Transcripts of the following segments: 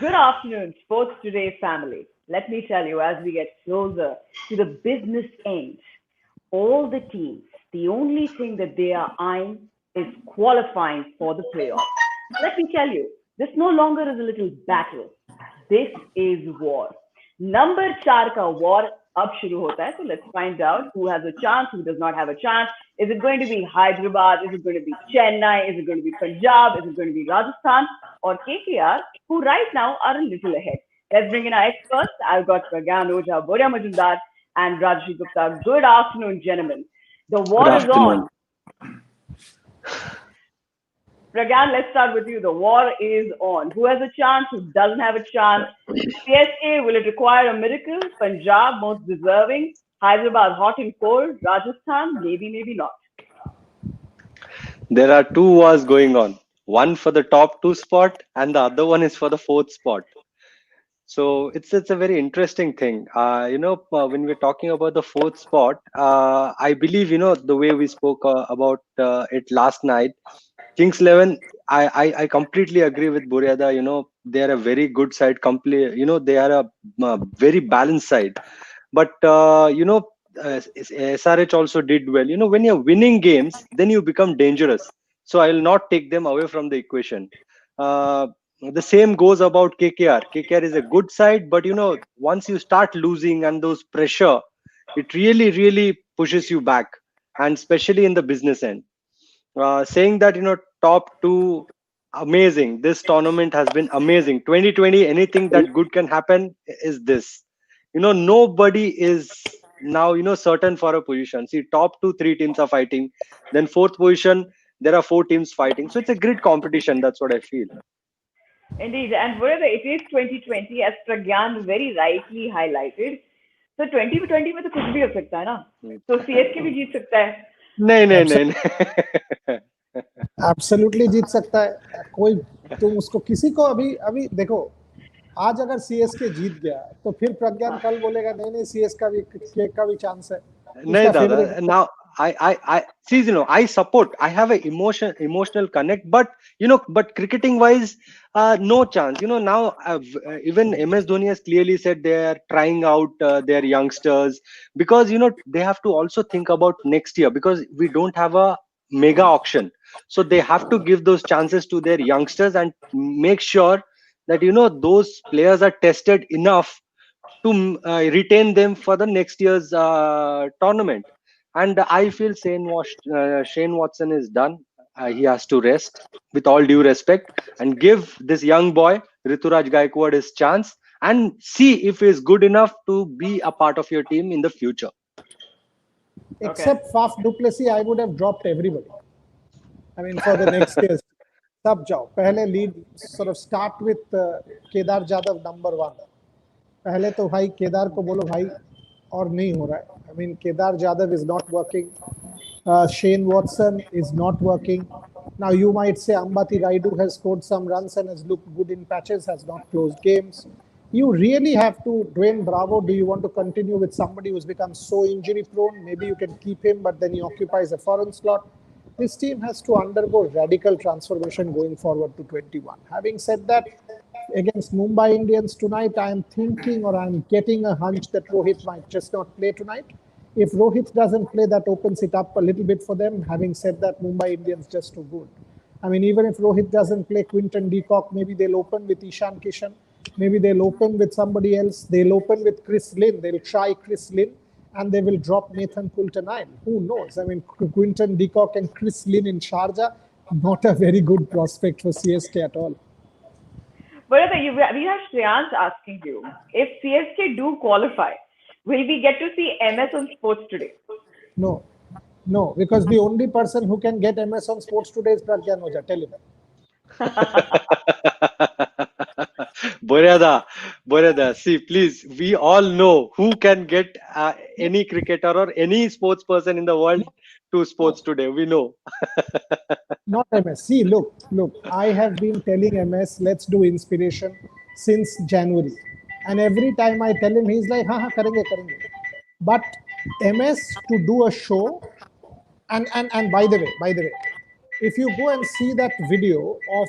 Good afternoon, Sports Today family. Let me tell you, as we get closer to the business end, all the teams, the only thing that they are eyeing is qualifying for the playoffs. Let me tell you, this no longer is a little battle. This is war. Number 4 का war अब शुरू होता है. So let's find out who has a chance, who does not have a chance. Is it going to be Hyderabad? Is it going to be Chennai? Is it going to be Punjab? Is it going to be Rajasthan or KKR, who right now are a little ahead? Let's bring in our experts. I've got Pragyan Ojha, Boria Majumdar, and Rajashri Gupta. Good afternoon, gentlemen. The Good war is afternoon. on. Pragyan, let's start with you. The war is on. Who has a chance? Who doesn't have a chance? CSK, will it require a miracle? Punjab, most deserving. Hyderabad, hot and cold. Rajasthan, maybe, maybe not. There are two wars going on. One for the top two spot, and the other one is for the fourth spot. So it's a very interesting thing. When we're talking about the fourth spot, I believe the way we spoke about it last night. Kings 11, I completely agree with Buryada. They are a very good side. They are a very balanced side. But SRH also did well. When you're winning games, then you become dangerous. So I will not take them away from the equation. The same goes about KKR. KKR is a good side, but once you start losing and those pressure, it really, really pushes you back, and especially in the business end. Saying that top two, amazing. This tournament has been amazing. 2020, anything that good can happen is this. Nobody is now certain for a position. See, top two, three teams are fighting. Then fourth position, there are four teams fighting. So it's a great competition. That's what I feel. Indeed, and whatever it is 2020, as Pragyan very rightly highlighted. So 2020 में तो कुछ भी हो सकता है ना. So CSK भी जीत सकता है. नहीं. एब्सोल्युटली जीत सकता है कोई. तुम उसको किसी को अभी देखो, आज अगर सीएसके जीत गया तो फिर प्रज्ञान कल बोलेगा नहीं सीएसके का भी चांस है. नहीं दादा, now I see, I support. I have an emotional connect, but cricketing wise, no chance. Now even MS Dhoni has clearly said they are trying out their youngsters, because they have to also think about next year, because we don't have a mega auction. So they have to give those chances to their youngsters and make sure that those players are tested enough to retain them for the next year's tournament. And I feel Shane Watson is done. He has to rest, with all due respect, and give this young boy Rituraj Gaikwad his chance, and see if he is good enough to be a part of your team in the future. Except Faf du Plessis, I would have dropped everybody. I mean, for the next years. Sab jao. Pehle lead, sort of start with Kedar Jadhav number 1. पहले तो भाई केदार को बोलो भाई, और नहीं हो रहा है. I mean, Kedar Jadhav is not working. Shane Watson is not working. Now you might say Ambati Raidu has scored some runs and has looked good in patches, has not closed games. You really have to, Dwayne Bravo, do you want to continue with somebody who's become so injury prone? Maybe you can keep him, but then he occupies a foreign slot. This team has to undergo radical transformation going forward to 21. Having said that, against Mumbai Indians tonight, I am thinking, or I'm getting a hunch that Rohit might just not play tonight. If Rohit doesn't play, that opens it up a little bit for them. Having said that, Mumbai Indians just too good. I mean, even if Rohit doesn't play Quinton de Kock, maybe they'll open with Ishan Kishan. Maybe they'll open with somebody else. They'll open with Chris Lynn. They'll try Chris Lynn, and they will drop Nathan Coulter-Nile. Who knows? I mean, Quinton de Kock and Chris Lynn in Sharjah, not a very good prospect for CSK at all. But we have Shreyans asking you, if CSK do qualify, will we get to see MS on Sports Today? No, because the only person who can get MS on Sports Today is Pragyan Ojha. Tell him. Boryada, see, please, we all know who can get any cricketer or any sports person in the world to Sports Today. We know. Not MS. See, look, I have been telling MS, let's do inspiration since January. And every time I tell him, he's like, हाँ, karenge. But MS to do a show, and by the way, if you go and see that video of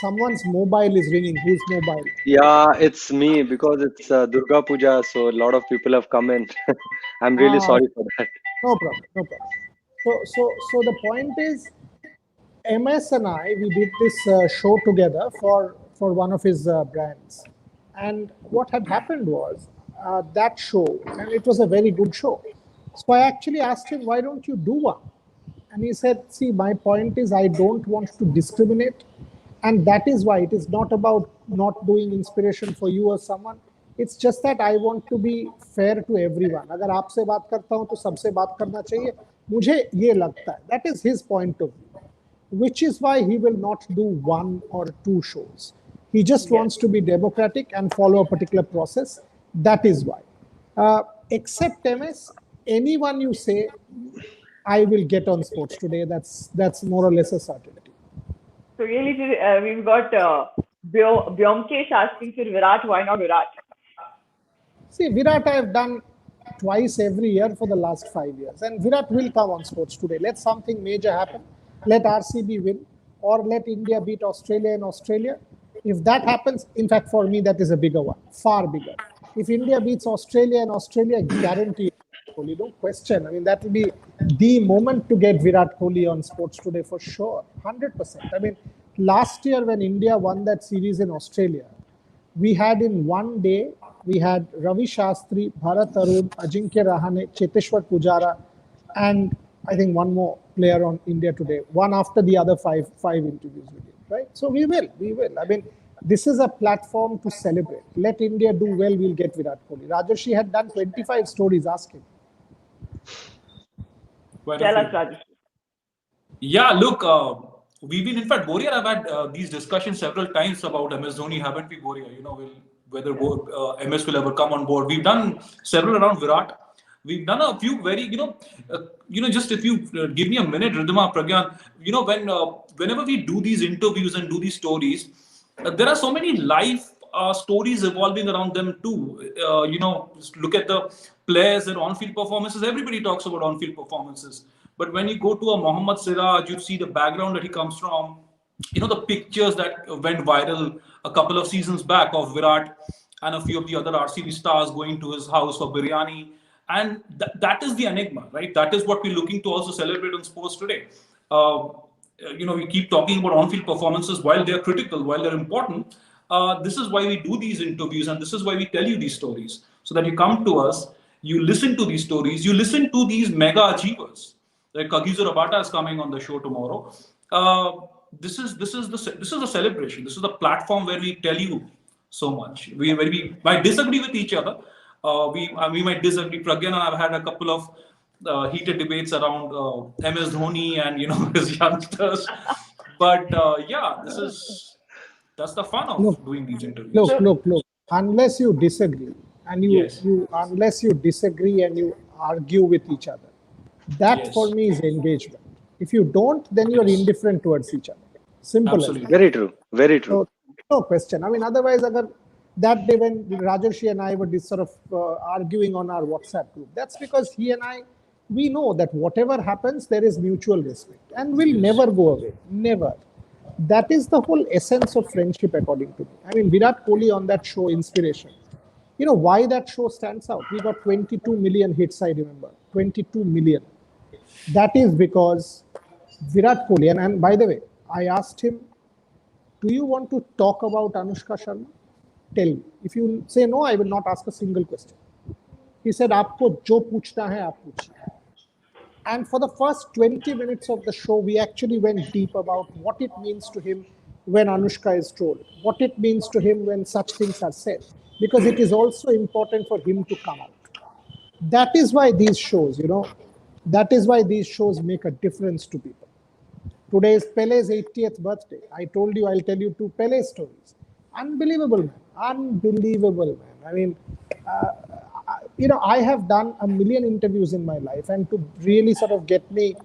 someone's mobile is ringing, whose mobile? Yeah, it's me because it's Durga Puja, so a lot of people have come in. I'm really Ah, sorry for that. no problem, no problem. So the point is, MS and I, we did this show together for one of his brands, and what had happened was that show, and it was a very good show. So I actually asked him, why don't you do one? And he said, see, my point is I don't want to discriminate, and that is why it is not about not doing inspiration for you or someone. It's just that I want to be fair to everyone. अगर आपसे बात करता हूँ तो सबसे बात करना चाहिए. मुझे ये लगता है. That is his point of view, which is why he will not do one or two shows. He just wants to be democratic and follow a particular process. That is why. Except MS, anyone you say, I will get on Sports Today. That's more or less a certainty. So really, we've got Byomkesh asking for Virat. Why not Virat? See, Virat I have done twice every year for the last 5 years. And Virat will come on Sports Today. Let something major happen. Let RCB win. Or let India beat Australia in Australia. If that happens, in fact, for me, that is a bigger one. Far bigger. If India beats Australia and Australia, guarantee Kohli, no question. I mean, that will be the moment to get Virat Kohli on Sports Today for sure. 100%. I mean, last year when India won that series in Australia, we had in one day, we had Ravi Shastri, Bharat Arun, Ajinkya Rahane, Cheteshwar Pujara, and I think one more player on India Today, one after the other five interviews we did, right? So we will. I mean, this is a platform to celebrate. Let India do well, we'll get Virat Kohli. Rajarshi had done 25 stories, ask him. Tell us, Rajesh. Yeah, look, we've been, in fact, Boria, I've had these discussions several times about MS Dhoni, haven't we, Boria? You know, whether MS will ever come on board. We've done several around Virat. We've done a few very, just if you give me a minute, Ridhima, Pragyan, whenever we do these interviews and do these stories, there are so many life stories evolving around them too. Just look at the players and on-field performances. Everybody talks about on-field performances. But when you go to a Mohammad Siraj, you see the background that he comes from. The pictures that went viral a couple of seasons back of Virat and a few of the other RCB stars going to his house for biryani. And that is the enigma, right? That is what we're looking to also celebrate on Sports Today. We keep talking about on-field performances while they're critical, while they're important. This is why we do these interviews, and this is why we tell you these stories, so that you come to us, you listen to these stories, you listen to these mega achievers. Like Kagiso Rabata is coming on the show tomorrow. This is a celebration. This is the platform where we tell you so much. We might disagree with each other. We might disagree. Pragyan and I've had a couple of heated debates around MS Dhoni and his youngsters. But that's the fun of doing these interviews. Look. Unless you disagree and unless you disagree and you argue with each other, that for me is engagement. If you don't, then you're indifferent towards each other. Simple. Absolutely. Very true. Very true. No question. I mean, otherwise, that day when Rajarshi and I were sort of arguing on our WhatsApp group, that's because he and I, we know that whatever happens, there is mutual respect and will never go away. Never. That is the whole essence of friendship, according to me. I mean, Virat Kohli on that show, Inspiration. You know why that show stands out? We got 22 million hits, I remember. 22 million. That is because Virat Kohli, and by the way, I asked him, do you want to talk about Anushka Sharma? Tell me. If you say no, I will not ask a single question. He said, "Aapko jo puchna hai, aap puchiye." And for the first 20 minutes of the show, we actually went deep about what it means to him when Anushka is trolled, what it means to him when such things are said, because it is also important for him to come out. That is why these shows, make a difference to people. Today is Pele's 80th birthday. I told you, I'll tell you 2 Pele stories. Unbelievable, man. Unbelievable, man. I mean, I have done a million interviews in my life, and to really sort of get me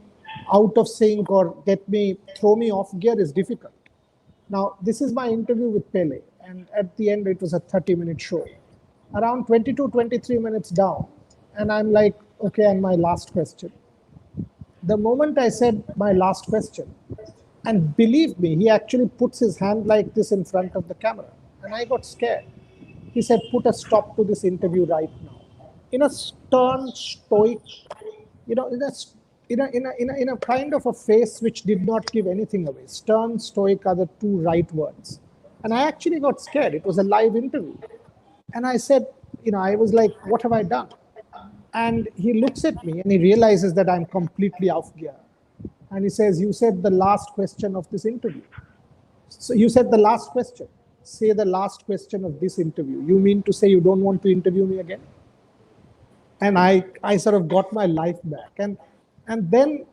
out of sync or throw me off gear is difficult. Now, this is my interview with Pele, and at the end, it was a 30-minute show. Around 22, 23 minutes down, and I'm like, okay, and my last question. The moment I said my last question, And believe me, he actually puts his hand like this in front of the camera. And I got scared. He said, put a stop to this interview right now. In a stern, stoic, in a kind of a face which did not give anything away. Stern, stoic are the two right words. And I actually got scared. It was a live interview. And I said, I was like, what have I done? And he looks at me and he realizes that I'm completely off gear. And he says, you said the last question of this interview. So you said the last question. Say the last question of this interview. You mean to say you don't want to interview me again? And I sort of got my life back. And then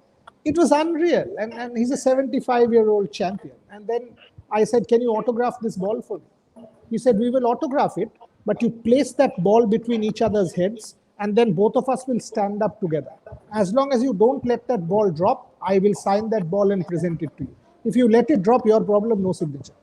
it was unreal. And he's a 75-year-old champion. And then I said, can you autograph this ball for me? He said, we will autograph it, but you place that ball between each other's heads, and then both of us will stand up together. As long as you don't let that ball drop, I will sign that ball and present it to you. If you let it drop, your problem, no signature.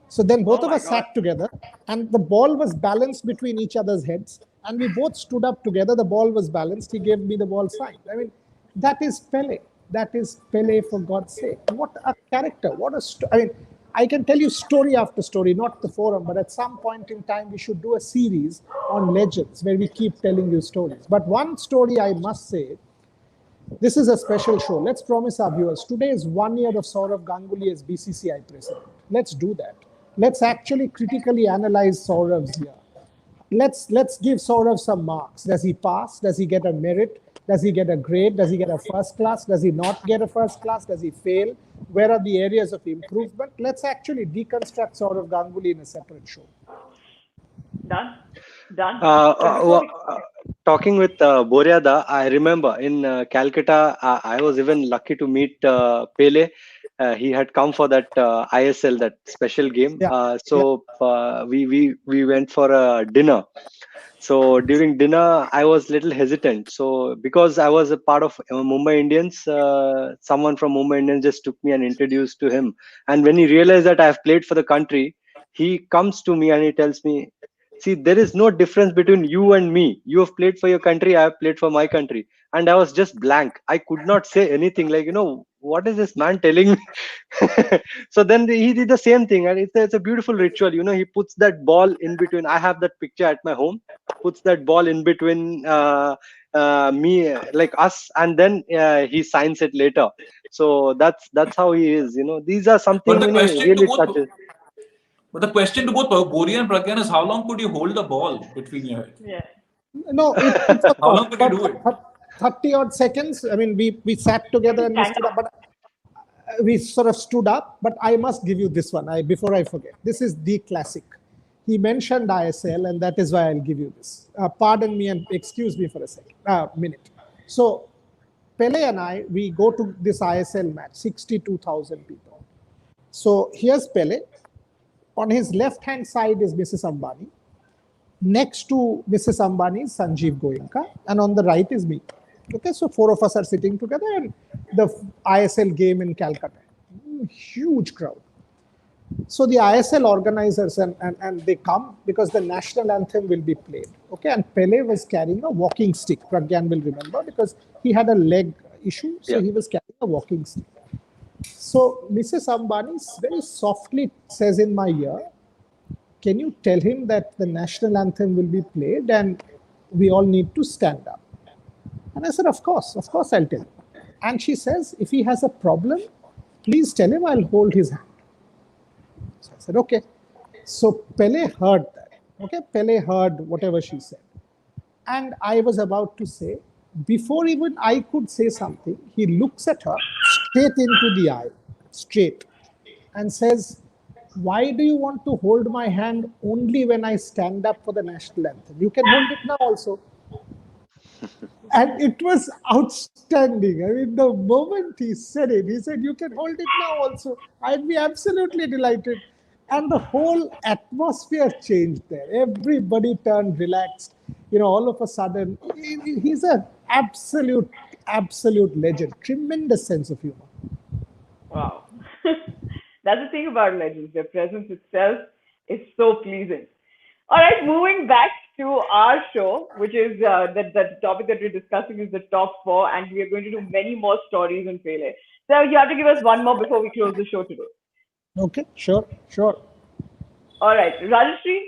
So then both of us sat together, and the ball was balanced between each other's heads, and we both stood up together. The ball was balanced. He gave me the ball signed. I mean, that is Pele. That is Pele, for God's sake. What a character. What a I mean, I can tell you story after story, not the forum, but at some point in time, we should do a series on legends where we keep telling you stories. But one story I must say, this is a special show. Let's promise our viewers, today is 1 year of Sourav Ganguly as BCCI president. Let's do that. Let's actually critically analyze Sourav's year. Let's give Sourav some marks. Does he pass? Does he get a merit? Does he get a grade? Does he get a first class? Does he not get a first class? Does he fail? Where are the areas of improvement? Let's actually deconstruct Sourav Ganguly in a separate show. Done. Done. Talking with Boryada, I remember in Calcutta, I was even lucky to meet Pele. He had come for that ISL, that special game. Yeah. We went for a dinner. So during dinner, I was little hesitant. So because I was a part of Mumbai Indians, someone from Mumbai Indians just took me and introduced to him. And when he realized that I've played for the country, he comes to me and he tells me, see, there is no difference between you and me. You have played for your country, I have played for my country. And I was just blank. I could not say anything. Like, what is this man telling me? So then he did the same thing. And it's a beautiful ritual. He puts that ball in between. I have that picture at my home. Puts that ball in between me, like us. And then he signs it later. So that's how he is. These are something really touches. But the question to both Boria and Pragyan is, how long could you hold the ball between your heads? Yeah. No, it's a how long could you do it? 30 odd seconds. I mean, we sat together and we stood up, but we sort of stood up. But I must give you this one before I forget. This is the classic. He mentioned ISL, and that is why I'll give you this. Pardon me and excuse me for a minute. So Pele and I, we go to this ISL match, 62,000 people. So here's Pele. On his left-hand side is Mrs. Ambani. Next to Mrs. Ambani is Sanjeev Goenka. And on the right is me. Okay, so four of us are sitting together, and the ISL game in Calcutta. Huge crowd. So the ISL organizers, and they come because the national anthem will be played. Okay, and Pele was carrying a walking stick. Pragyan will remember, because he had a leg issue. So he was carrying a walking stick. So Mrs. Ambani very softly says in my ear, can you tell him that the national anthem will be played and we all need to stand up? And I said, of course I'll tell him. And she says, if he has a problem, please tell him, I'll hold his hand. So I said, okay. So Pele heard that. Okay, Pele heard whatever she said. And I was about to say, before even I could say something, he looks at her straight into the eye, straight, and says, why do you want to hold my hand only when I stand up for the national anthem? You can hold it now also. And it was outstanding. I mean, the moment he said it, he said, you can hold it now also. I'd be absolutely delighted. And the whole atmosphere changed there. Everybody turned relaxed. All of a sudden, he's an absolute legend. Tremendous sense of humor. Wow. That's the thing about legends. Their presence itself is so pleasing. All right, moving back to our show, which is the topic that we're discussing is the top four, and we are going to do many more stories on Pele. So you have to give us one more before we close the show today. Okay, sure, sure. All right, Rajashri,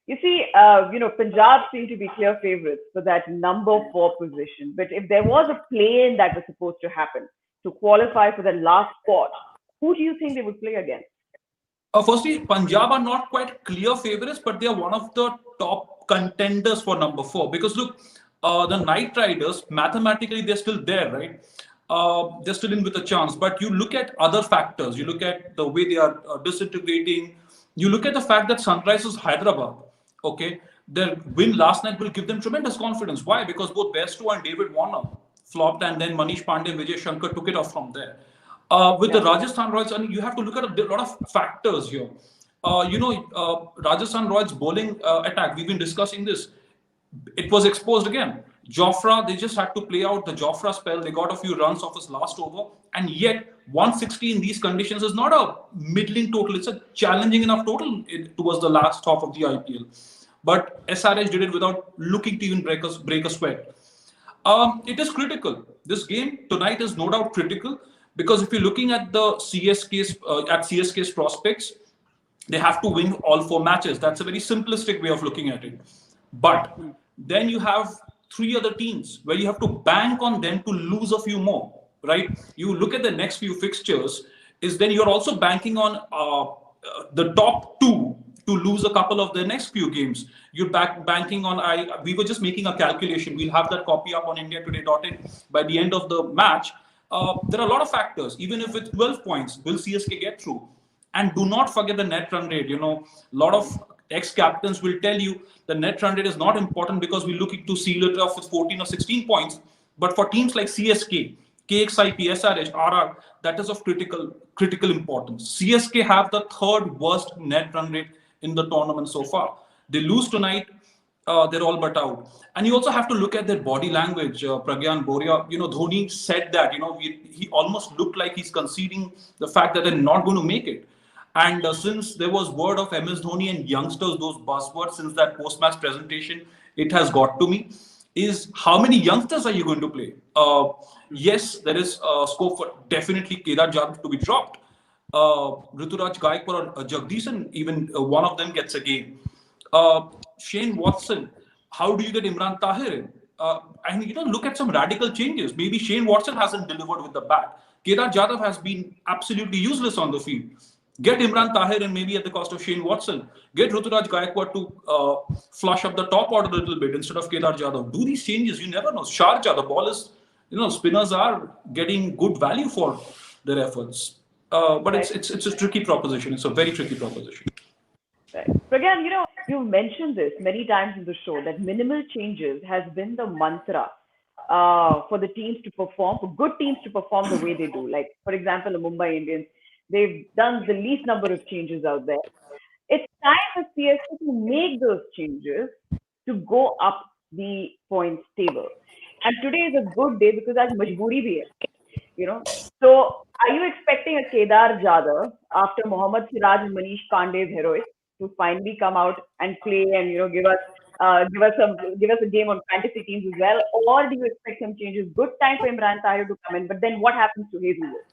you see, Punjab seem to be clear favorites for that number 4 position. But if there was a play-in that was supposed to happen to qualify for the last spot, who do you think they would play against? Firstly, Punjab are not quite clear favorites, but they are one of the top contenders for number 4. Because look, the Knight Riders, mathematically, they're still there, right? They're still in with a chance. But you look at other factors. You look at the way they are disintegrating. You look at the fact that Sunrisers Hyderabad, okay, their win last night will give them tremendous confidence. Why? Because both Besto and David Warner flopped, and then Manish Pandey and Vijay Shankar took it off from there. With the Rajasthan Royals, and you have to look at a lot of factors here. Rajasthan Royals bowling attack, we've been discussing this. It was exposed again. Jofra, they just had to play out the Jofra spell. They got a few runs off his last over, and yet 160 in these conditions is not a middling total. It's a challenging enough total towards the last half of the IPL. But SRH did it without looking to even break a sweat. It is critical. This game tonight is no doubt critical because if you're looking at the CSK's prospects, they have to win all 4 matches. That's a very simplistic way of looking at it. But then you have 3 other teams where you have to bank on them to lose a few more, right? You look at the next few fixtures, is then you're also banking on the top 2 to lose a couple of the next few games. You're banking on, we were just making a calculation. We'll have that copy up on indiatoday.in by the end of the match. There are a lot of factors. Even if it's 12 points, will CSK get through? And do not forget the net run rate. A lot of ex-captains will tell you the net run rate is not important because we're looking to seal it off with 14 or 16 points. But for teams like CSK, KXI, SRH, RR, that is of critical importance. CSK have the 3rd worst net run rate in the tournament so far. They lose tonight, they're all but out. And you also have to look at their body language. Pragyan Boria, Dhoni said that, he almost looked like he's conceding the fact that they're not going to make it. And since there was word of MS Dhoni and youngsters, those buzzwords since that post-match presentation, it has got to me, is how many youngsters are you going to play? Yes, there is scope for definitely Kedar Jadhav to be dropped. Rituraj Gaikwad or Jagdishan, even one of them gets a game. Shane Watson, how do you get Imran Tahir in? And look at some radical changes. Maybe Shane Watson hasn't delivered with the bat. Kedar Jadhav has been absolutely useless on the field. Get Imran Tahir in maybe at the cost of Shane Watson. Get Rituraj Gaikwad to flush up the top order a little bit instead of Kedar Jadhav. Do these changes. You never know. Sharjah, the ball is, spinners are getting good value for their efforts. But it's a tricky proposition. It's a very tricky proposition. Right. Pragyan, you've mentioned this many times in the show that minimal changes has been the mantra for the teams to perform, for good teams to perform the way they do. Like, for example, the Mumbai Indians, they've done the least number of changes out there. It's time for CSK to make those changes to go up the points table. And today is a good day because that's majboori bhi hai, So are you expecting a Kedar Jadhav after Mohammad Siraj and Manish Pandey's heroics to finally come out and play and give us a game on fantasy teams as well, or do you expect some changes? Good time for Imran Tahir to come in, but then what happens to Hazelwood?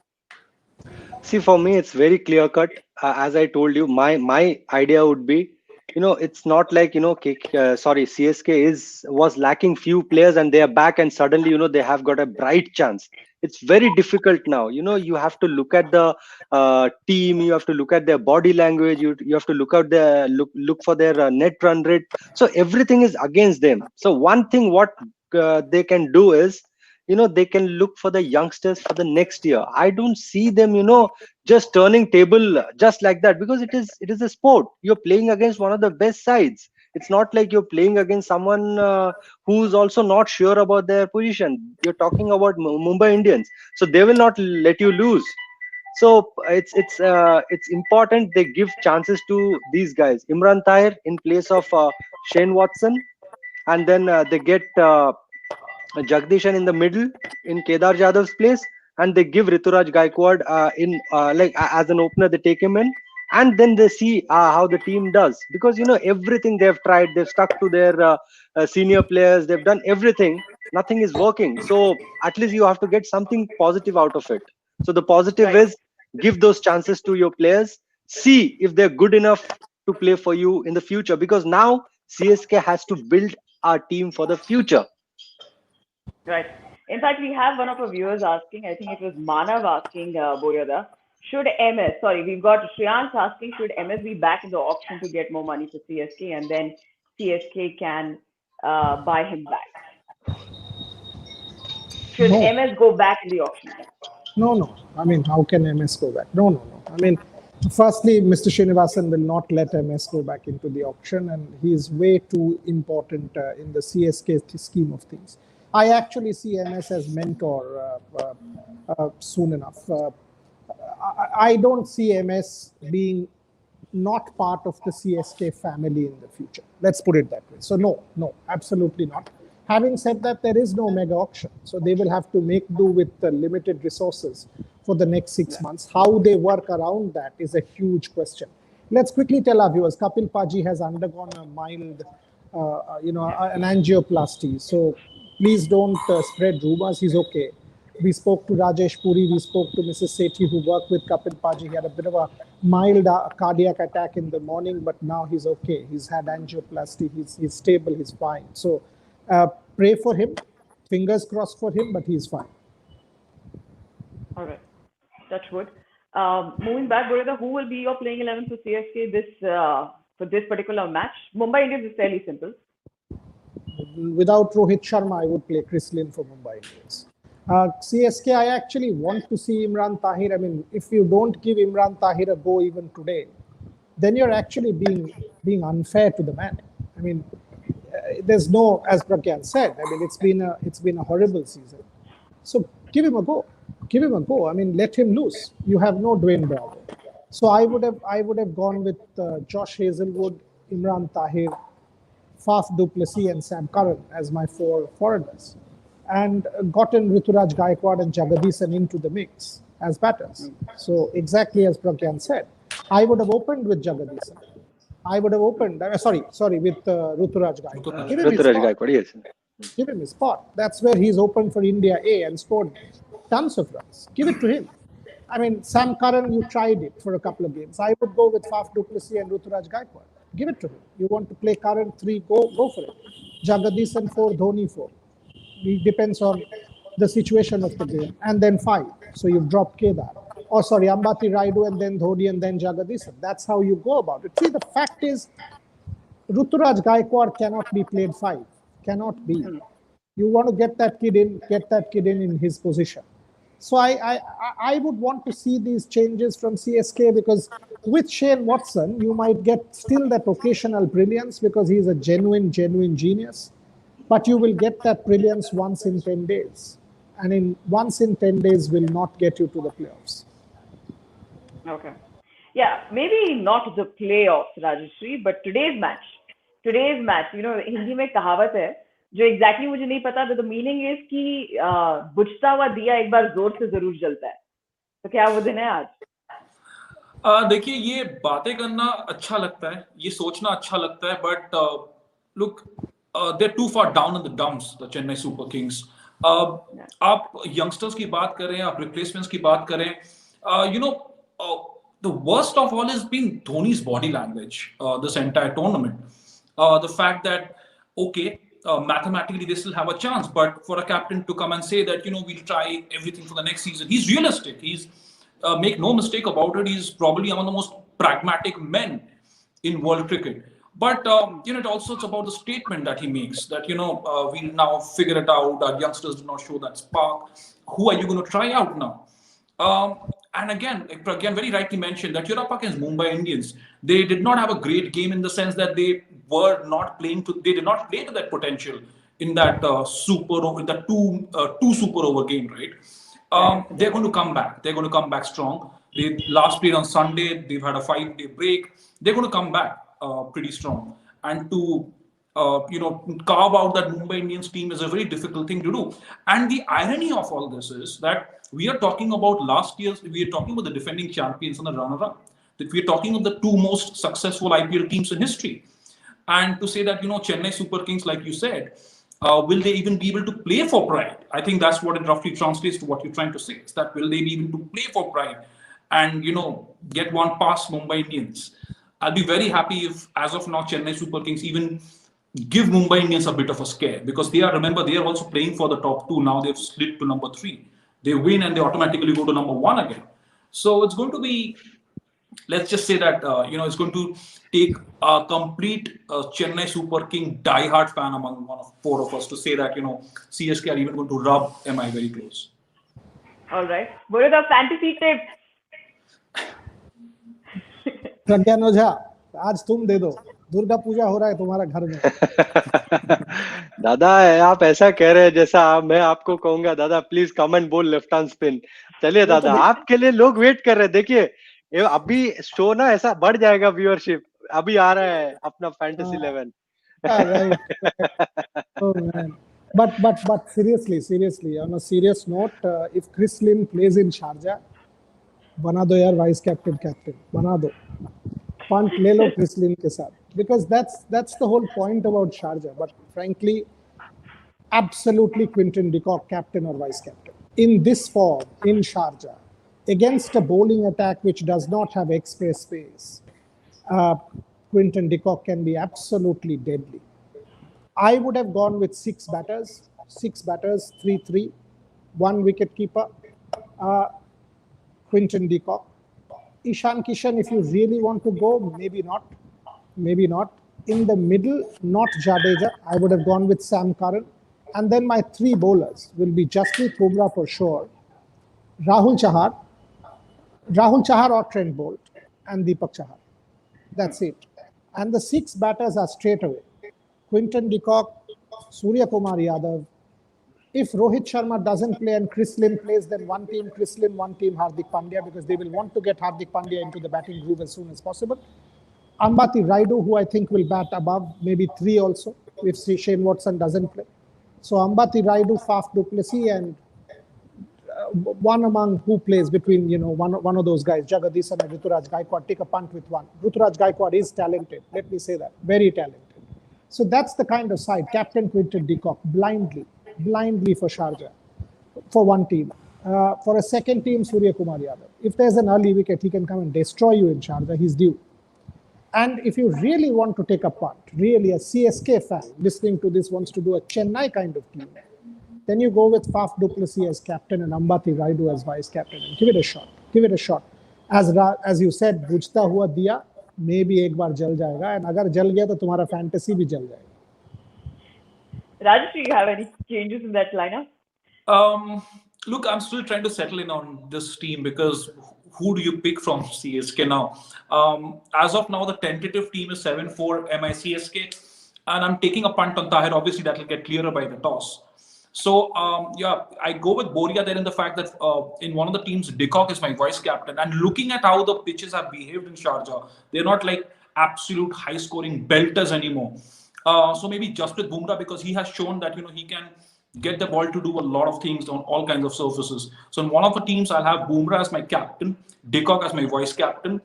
See, for me, it's very clear cut. As I told you, my idea would be, it's not like CSK was lacking few players and they are back and suddenly they have got a bright chance. It's very difficult now. You have to look at the team. You have to look at their body language. You have to look for their net run rate. So everything is against them. So one thing what they can do is, they can look for the youngsters for the next year. I don't see them, just turning table just like that, because it is a sport. You're playing against one of the best sides. It's not like you're playing against someone who's also not sure about their position. You're talking about Mumbai Indians, so they will not let you lose. So it's important they give chances to these guys. Imran Tahir in place of Shane Watson, and then they get Jagdishan in the middle in Kedar Jadhav's place, and they give Rituraj Gaikwad as an opener. They take him in, and then they see how the team does, because everything they've tried, they've stuck to their senior players, they've done everything, nothing is working. So at least you have to get something positive out of it. So the positive Right. is give those chances to your players. See if they're good enough to play for you in the future, because now CSK has to build our team for the future. Right. In fact, we have one of our viewers asking, I think it was Manav asking, Boryada, should MS, sorry, we've got Shriyans asking, should MS be back in the auction to get more money for CSK and then CSK can buy him back? Should No, MS go back in the auction? no. I mean, how can MS go back? No. I mean, firstly, Mr. Srinivasan will not let MS go back into the auction, and he is way too important in the CSK scheme of things. I actually see MS as mentor soon enough. I don't see MS being not part of the CSK family in the future. Let's put it that way. So no, absolutely not. Having said that, there is no mega auction. So they will have to make do with the limited resources for the next 6 months. How they work around that is a huge question. Let's quickly tell our viewers, Kapil Paji has undergone a mild, an angioplasty. So please don't spread rumors. He's okay. We spoke to Rajesh Puri, we spoke to Mrs. Sethi, who worked with Kapil Paji. He had a bit of a mild cardiac attack in the morning, but now he's okay. He's had angioplasty. He's stable. He's fine. So pray for him. Fingers crossed for him, but he's fine. All right. Touch wood. Moving back, Boryada, who will be your playing 11 for CSK for this particular match? Mumbai Indians is fairly simple. Without Rohit Sharma, I would play Chris Lynn for Mumbai Indians. CSK, I actually want to see Imran Tahir. I mean, if you don't give Imran Tahir a go even today, then you're actually being unfair to the man. I mean, there's no, as Pragyan said, I mean, it's been a horrible season. So give him a go. Give him a go. I mean, let him loose. You have no Dwayne Bravo. So I would have gone with Josh Hazelwood, Imran Tahir, Faf du Plessis, and Sam Curran as my 4 foreigners, and gotten Rituraj Gaikwad and Jagadisan into the mix as batters. So exactly as Pragyan said, I would have opened with Jagadisan. I would have opened, with Rituraj Gaikwad. Rituraj Gaikwad, yes. Give him his spot. That's where he's opened for India A and scored tons of runs. Give it to him. I mean, Sam Curran, you tried it for a couple of games. I would go with Faf du Plessis and Rituraj Gaikwad. Give it to him. You want to play Curran 3, go for it. Jagadisan 4, Dhoni 4. It depends on the situation of the game. And then 5. So you've dropped Kedar. Ambati Raidu and then Dhoni and then Jagadisan. That's how you go about it. See, the fact is, Rituraj Gaikwad cannot be played 5. Cannot be. You want to get that kid in his position. So I would want to see these changes from CSK, because with Shane Watson, you might get still that occasional brilliance because he's a genuine genius. But you will get that brilliance once in 10 days. And once in 10 days will not get you to the playoffs. Okay. Yeah, maybe not the playoffs, Rajeshri, but today's match, you know, Hindi में कहावत है जो exactly मुझे नहीं पता, but the meaning is कि बुझता हुआ दिया एक बार जोर से जरूर जलता है. तो क्या वो दिन है आज? देखिए, ये बातें करना अच्छा लगता है, ये सोचना अच्छा लगता है, but look, they're too far down in the dumps, the Chennai Super Kings. आप youngsters की बात करें, आप replacements की बात करें, the worst of all has been Dhoni's body language this entire tournament. The fact that, okay, mathematically they still have a chance, but for a captain to come and say that, we'll try everything for the next season, he's realistic. He's make no mistake about it, he's probably one of the most pragmatic men in world cricket. But it also it's about the statement that he makes that we'll now figure it out. Our youngsters do not show that spark. Who are you going to try out now? And again, very rightly mentioned that Europe against Mumbai Indians, they did not have a great game in the sense that they were not playing to. They did not play to that potential in that two super over game, right? They're going to come back. They're going to come back strong. They last played on Sunday. They've had a 5-day break. They're going to come back pretty strong. And to carve out that Mumbai Indians team is a very difficult thing to do. And the irony of all this is that we are talking about last year's, we are talking about the defending champions and the runner-up. That we are talking of the 2 most successful IPL teams in history. And to say that, Chennai Super Kings, like you said, Will they even be able to play for pride? I think that's what it roughly translates to what you're trying to say. Is that will they be able to play for pride and get one past Mumbai Indians? I'll be very happy if, as of now, Chennai Super Kings even give Mumbai Indians a bit of a scare, because remember, they are also playing for the top two. Now they've slid to number 3. They win and they automatically go to number 1 again. So it's going to be, let's just say that it's going to take a complete Chennai Super King diehard fan among one of 4 of us to say that CSK are even going to rub MI very close. All right. What are the fantasy tips? Pragyan Ojha, आज तुम दे दो, दुर्गा पूजा हो रहा है तुम्हारा घर में. दादा आप ऐसा कह रहे हैं जैसा मैं आपको कहूंगा दादा प्लीज कम एंड बोल लेफ्ट हैंड स्पिन. चलिए दादा, आपके लिए लोग वेट कर रहे हैं. देखिए अभी शो ना ऐसा बढ़ जाएगा, व्यूअरशिप अभी आ रहा है अपना fantasy 11. Oh man. But seriously, on a serious note, if Chris Lynn plays in Sharjah, बना दो यार वाइस कैप्टन बना दो, पंट ले लो क्रिस लिन के साथ, because that's the whole point about Sharjah. But frankly, absolutely Quinton de Kock captain or vice captain in this form in Sharjah against a bowling attack which does not have express space. Quinton de Kock can be absolutely deadly. I would have gone with 6 batters, 3-3, 1 wicket keeper. Quinton de Kock. Ishan, Kishan, if you really want to go, maybe not. In the middle, not Jadeja. I would have gone with Sam Curran. And then my 3 bowlers will be Jasprit Bumrah for sure, Rahul Chahar or Trent Bolt, and Deepak Chahar. That's it. And the 6 batters are straight away. Quinton de Kock, Surya Kumar Yadav. If Rohit Sharma doesn't play and Chris Lynn plays, then one team Chris Lynn, one team Hardik Pandya, because they will want to get Hardik Pandya into the batting groove as soon as possible. Ambati Raidu, who I think will bat above, maybe 3 also, if Shane Watson doesn't play. So Ambati Raidu, Faf du Plessis, and one among who plays between, one of those guys, Jagadish and Ruturaj Gaikwad, take a punt with one. Ruturaj Gaikwad is talented, let me say that, very talented. So that's the kind of side. Captain Quinton de Kock, blindly for Sharjah, for one team. For a second team, Surya Kumar Yadav. If there's an early wicket, he can come and destroy you in Sharjah. He's due. And if you really want to take a punt, really a CSK fan listening to this wants to do a Chennai kind of team, then you go with Faf du Plessis as captain and Ambati Raidu as vice captain and give it a shot. As you said, bujta hua diya, maybe एक बार जल जाएगा, and अगर जल गया तो तुम्हारा fantasy भी जल जाएगा. Rajesh, do you have any changes in that lineup? Look, I'm still trying to settle in on this team, because who do you pick from CSK now? As of now, the tentative team is 7-4 MI CSK, and I'm taking a punt on Tahir. Obviously, that will get clearer by the toss. So, I go with Boria there in the fact that in one of the teams, de Kock is my vice captain. And looking at how the pitches have behaved in Sharjah, they're not like absolute high-scoring belters anymore. So maybe Jasprit Bumrah, because he has shown that he can get the ball to do a lot of things on all kinds of surfaces. So in one of the teams, I'll have Bumrah as my captain, de Kock as my vice captain.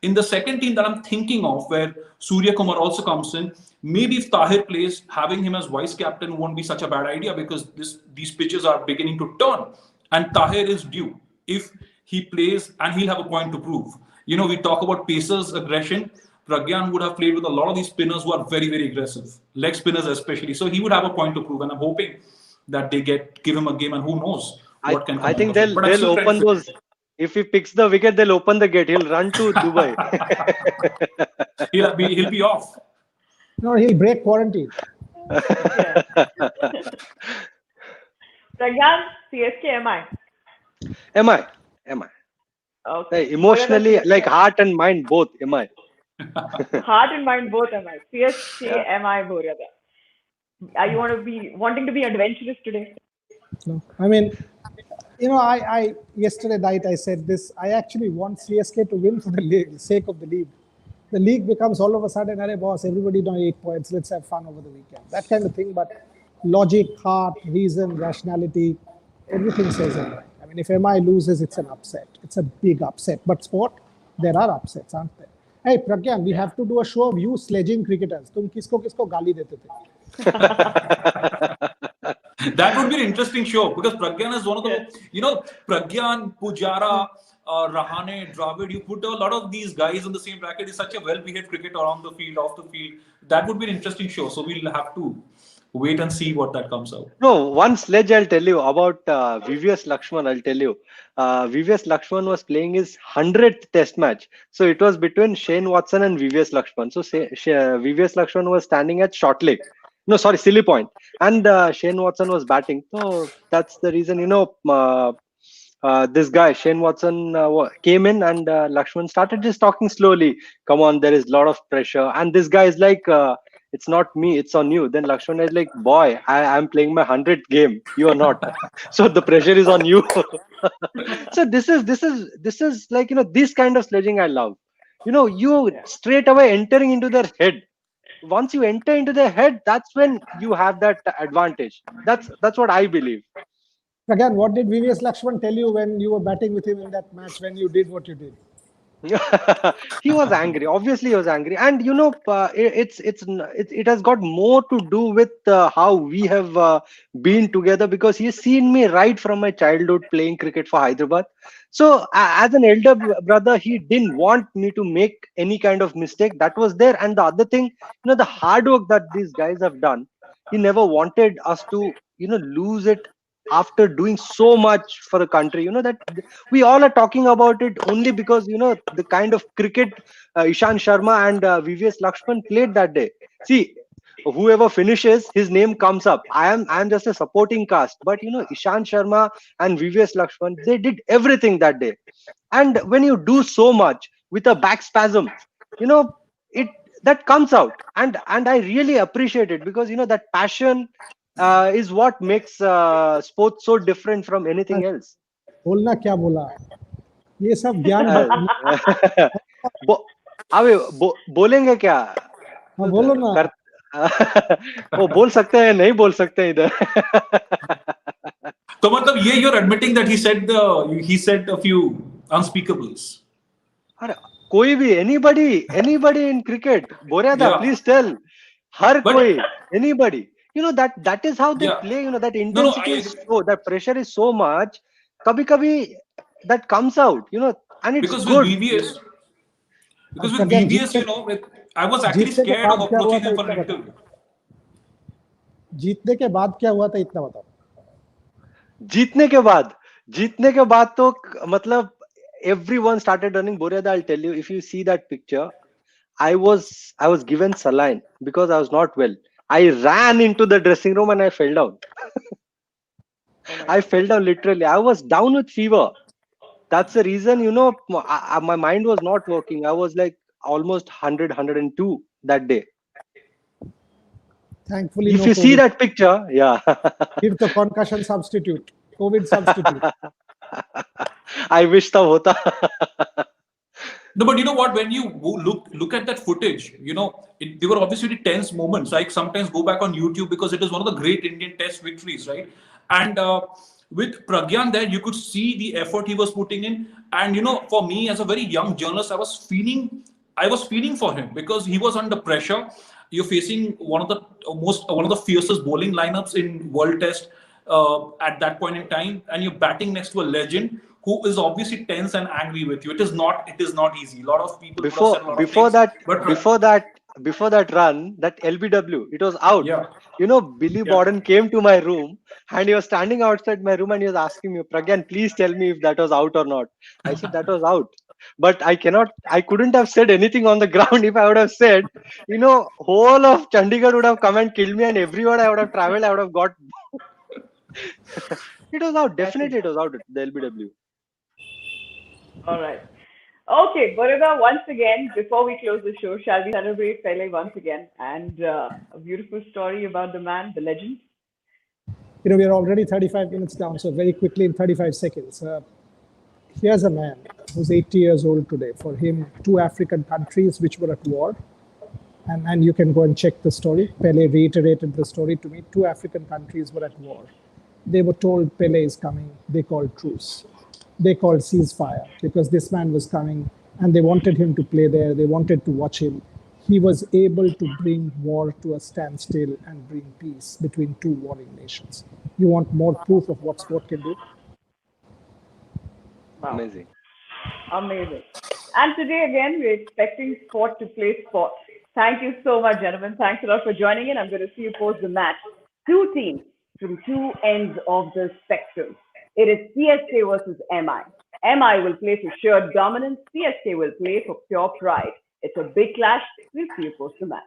In the second team that I'm thinking of, where Surya Kumar also comes in, maybe if Tahir plays, having him as vice captain won't be such a bad idea, because these pitches are beginning to turn. And Tahir is due. If he plays, and he'll have a point to prove. We talk about pacers, aggression. Pragyan would have played with a lot of these spinners who are very, very aggressive. Leg spinners especially. So he would have a point to prove. And I'm hoping that they give him a game, and who knows what can come. I think they'll open those. If he picks the wicket, they'll open the gate. He'll run to Dubai. he'll be off. No, he'll break quarantine. Pragyan, CSK, MI. MI. Okay. Emotionally, like heart and mind, both MI. Heart and mind, both MI. CSK, MI, Boria. Are you wanting to be adventurous today? No, I mean, I yesterday night I said this. I actually want CSK to win for the sake of the league. The league becomes all of a sudden, "Arey boss, everybody down 8 points. Let's have fun over the weekend." That kind of thing. But logic, heart, reason, rationality, everything says it. I mean, if MI loses, it's an upset. It's a big upset. But sport, there are upsets, aren't there? Hey, Pragyan, we have to do a show of you sledging cricketers. तुम किसको गाली देते थे? That would be an interesting show because Pragyan is one of the, Pragyan, Pujara, Rahane, Dravid, you put a lot of these guys in the same bracket. Is such a well-behaved cricketer on the field, off the field. That would be an interesting show. So we'll have to wait and see what that comes out. No, one sledge I'll tell you about VVS Lakshman. I'll tell you, VVS Lakshman was playing his 100th Test match. So it was between Shane Watson and VVS Lakshman. So VVS Lakshman was standing at short leg. No, sorry, silly point. And Shane Watson was batting. So that's the reason, this guy, Shane Watson, came in and Lakshman started just talking slowly. Come on, there is a lot of pressure. And this guy is like, it's not me, it's on you. Then Lakshman is like, boy, I'm playing my 100th game. You are not. So the pressure is on you. So this is like, this kind of sledging I love. You straight away entering into their head. Once you enter into their head, that's when you have that advantage. That's what I believe. Again, what did VVS Lakshman tell you when you were batting with him in that match, when you did what you did? He was angry. Obviously, he was angry, and it has got more to do with how we have been together, because he's seen me right from my childhood playing cricket for Hyderabad. So, as an elder brother, he didn't want me to make any kind of mistake. That was there, and the other thing, the hard work that these guys have done, he never wanted us to, lose it after doing so much for the country. That we all are talking about it only because the kind of cricket Ishan Sharma and VVS Lakshman played that day. See, whoever finishes, his name comes up. I am just a supporting cast, but Ishan Sharma and VVS Lakshman, they did everything that day. And when you do so much with a back spasm, it that comes out, and I really appreciate it, because that passion is what makes sports so different from anything else. बोलना क्या बोला, ये सब ज्ञान अबे बोलेंगे क्या? हाँ बोलो ना. वो बोल सकते हैं, नहीं बोल सकते हैं इधर. तो मतलब ये you're admitting that he said a few unspeakables. अरे कोई भी, anybody in cricket, Boryada, please tell. हर कोई, anybody. That is how they play. That intensity is so, that pressure is so much. Kabhi that comes out. And it's because good. With VVS, I was actually scared of approaching him for an interview. जीतने के बाद क्या हुआ था इतना बताओ. जीतने के बाद तो मतलब everyone started running. Boryada, I'll tell you, if you see that picture, I was given saline because I was not well. I ran into the dressing room and I fell down. I fell down literally. I was down with fever. That's the reason, my mind was not working. I was like almost 100, 102 that day. Thankfully, if you see that picture, give the concussion substitute, COVID substitute. I wish that hota. No, but you know what? When you look at that footage, they were obviously tense moments. I sometimes go back on YouTube because it is one of the great Indian Test victories, right? And with Pragyan there, you could see the effort he was putting in. And for me as a very young journalist, I was feeling for him because he was under pressure. You're facing one of the fiercest bowling lineups in World Test at that point in time, and you're batting next to a legend who is obviously tense and angry with you. It is not easy. A lot of people before that run, that LBW, it was out. Yeah. Billy Borden came to my room and he was standing outside my room and he was asking me, Pragyan, please tell me if that was out or not. I said that was out. But I couldn't have said anything on the ground. If I would have said, whole of Chandigarh would have come and killed me, and everywhere I would have traveled, I would have got. It was out. Definitely, it was out, the LBW. All right. Okay, Boryada, once again, before we close the show, shall we celebrate Pele once again? And a beautiful story about the man, the legend. We are already 35 minutes down, so very quickly in 35 seconds. Here's a man who's 80 years old today. For him, 2 African countries which were at war. And you can go and check the story. Pele reiterated the story to me. 2 African countries were at war. They were told Pele is coming. They called truce. They called ceasefire because this man was coming and they wanted him to play there. They wanted to watch him. he was able to bring war to a standstill and bring peace between two warring nations. You want more proof of what sport can do? Wow. Amazing. Amazing. And today, again, we're expecting sport to play sport. Thank you so much, gentlemen. Thanks a lot for joining in. I'm going to see you post the match. Two teams from two ends of the spectrum. It is CSK versus MI. MI will play for sheer dominance. CSK will play for pure pride. It's a big clash. We'll see you post the match.